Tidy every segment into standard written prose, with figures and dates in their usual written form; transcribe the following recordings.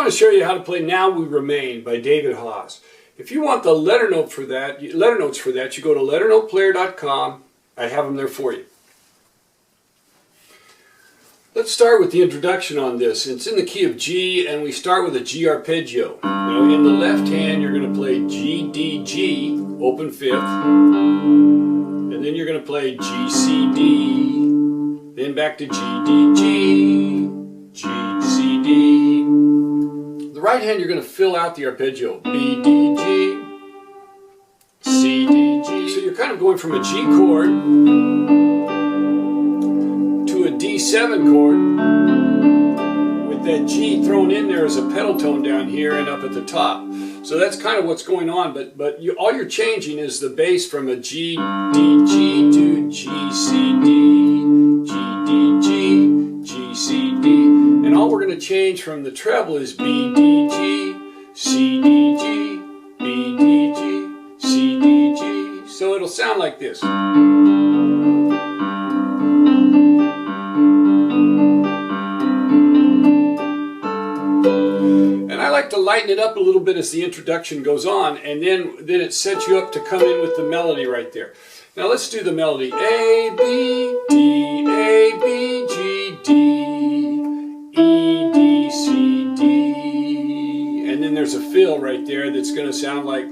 want to show you how to play Now We Remain by David Hawes. If you want the letter notes for that, you go to LetterNotePlayer.com. I have them there for you. Let's start with the introduction on this. It's in the key of G, and we start with a G arpeggio. Now, in the left hand, you're going to play G, D, G, open fifth, and then you're going to play G, C, D, then back to G, D, G, G, C, D. The right hand, you're going to fill out the arpeggio. B, D, G, C, D, G. So you're kind of going from a G chord to a D7 chord with that G thrown in there as a pedal tone down here and up at the top. So that's kind of what's going on, but all you're changing is the bass from a G, D, G to G, C, D, G, D, G, G, C, D. And all we're going to change from the treble is B, D, G, C, D, G, B, D, G, C, D, G. So it'll sound like this. I like to lighten it up a little bit as the introduction goes on, and then it sets you up to come in with the melody right there. Now let's do the melody. A, B, D, A, B, G, D, E, D, C, D. And then there's a fill right there that's going to sound like...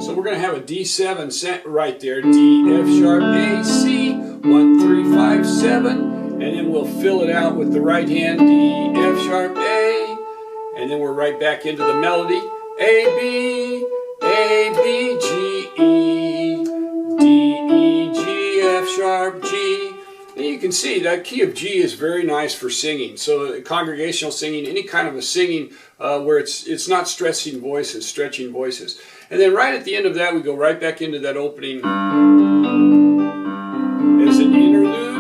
So we're going to have a D7 set right there. D, F sharp, A, C, 1, 3, 5, 7. And then we'll fill it out with the right hand, D, F sharp, A, and then we're right back into the melody, A, B, G, E, D, E, G, F sharp, G. And you can see that key of G is very nice for singing. So congregational singing, any kind of a singing where it's not stretching voices. And then right at the end of that, we go right back into that opening as an interlude.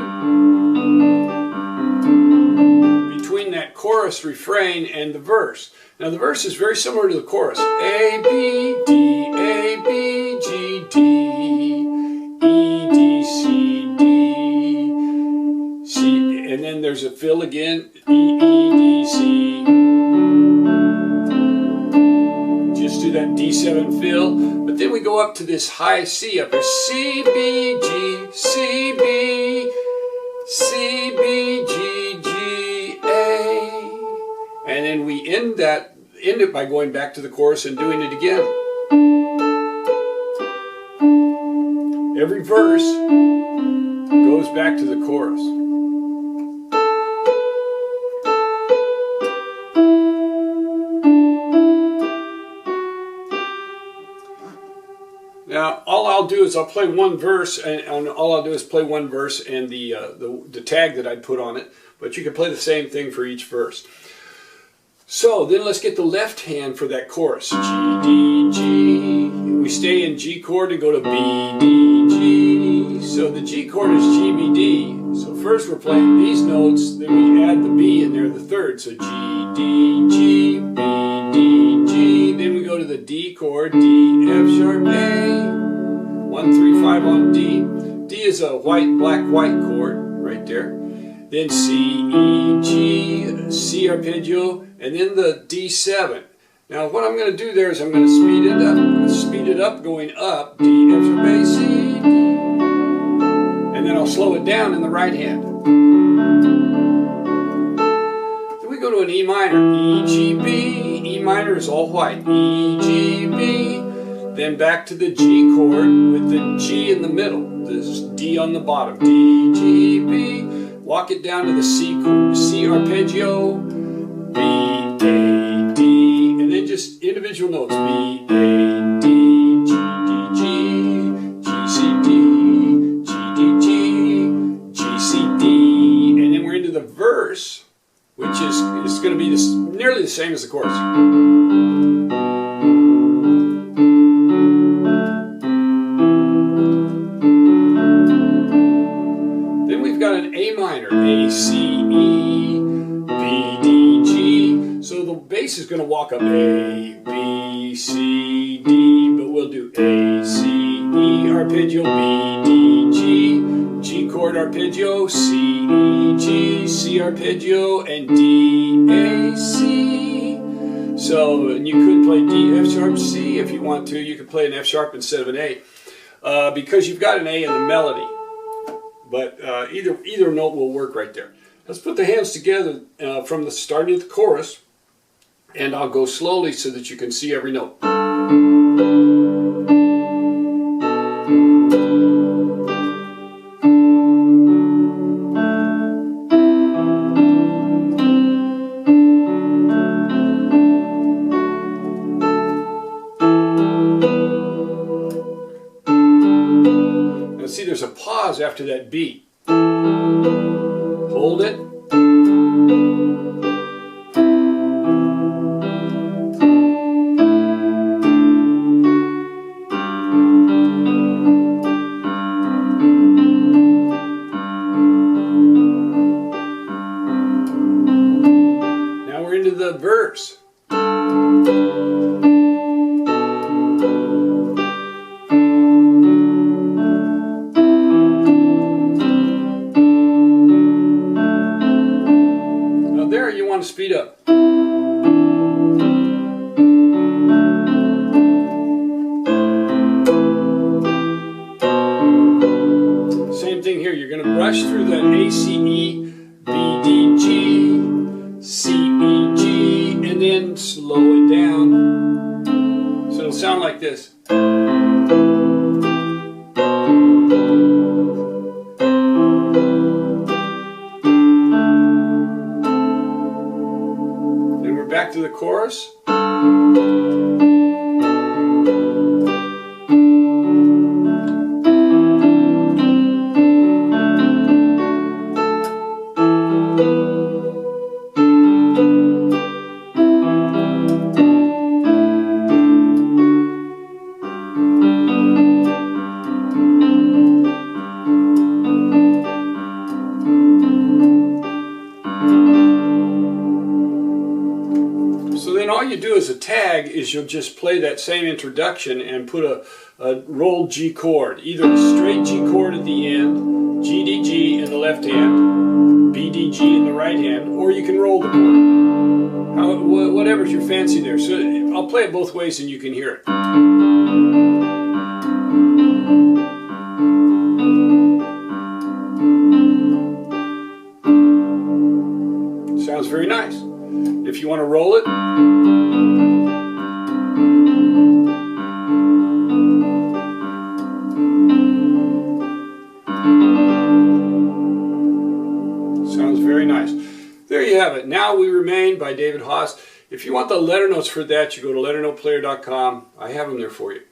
Between that chorus refrain and the verse. Now the verse is very similar to the chorus. A, B, D, A, B, G, D, E, D, C, D, C, and then there's a fill again, E, E, D, C. Just do that D7 fill, but then we go up to this high C up here. C, B, G, C, B, C, B, G, G, A. And then we end it by going back to the chorus and doing it again. Every verse goes back to the chorus. Now, all I'll do is I'll play one verse, and all I'll do is play one verse and the tag that I put on it. But you can play the same thing for each verse. So then let's get the left hand for that chorus. G, D, G. We stay in G chord and go to B, D, G. So the G chord is G, B, D. So first we're playing these notes, then we add the B in there, the third. So G, D, G, B, D, G. Then we go to the D chord, D, F sharp, A. 1, 3, 5 on D. D is a black, white chord right there. Then C, E, G, C arpeggio, and then the D7. Now what I'm going to do there is I'm going to speed it up going up, D, F sharp, A, C, D. And then I'll slow it down in the right hand. Then we go to an E minor, E, G, B. E minor is all white, E, G, B. Then back to the G chord with the G in the middle. This is D on the bottom, D, G, B. Walk it down to the C arpeggio, B, A, D, and then just individual notes, B, A, D, G, D, G, G, C, D, G, D, G, G, C, D, and then we're into the verse, which is going to be nearly the same as the chorus. Got an A minor, A, C, E, B, D, G. So the bass is going to walk up A, B, C, D, but we'll do A, C, E, arpeggio, B, D, G, G, G chord arpeggio, C, E, G, C arpeggio, and D, A, C. So, and you could play D, F sharp, C if you want to. You could play an F sharp instead of an A, because you've got an A in the melody. But either note will work right there. Let's put the hands together from the starting of the chorus, and I'll go slowly so that you can see every note. Now see, there's a pause after that beat. Hold it. Now we're into the verse. You want to speed up. Same thing here. You're going to brush through that A, C, E, B, D, G, C, E, G, and then slow it down. So it'll sound like this. Back to the chorus. So then all you do as a tag is you'll just play that same introduction and put a rolled G chord, either a straight G chord at the end, G, D, G in the left hand, B, D, G in the right hand, or you can roll the chord. Whatever's your fancy there. So I'll play it both ways and you can hear it. Sounds very nice. If you want to roll it, sounds very nice. There you have it. Now We Remain by David Haas. If you want the letter notes for that, you go to LetterNotePlayer.com. I have them there for you.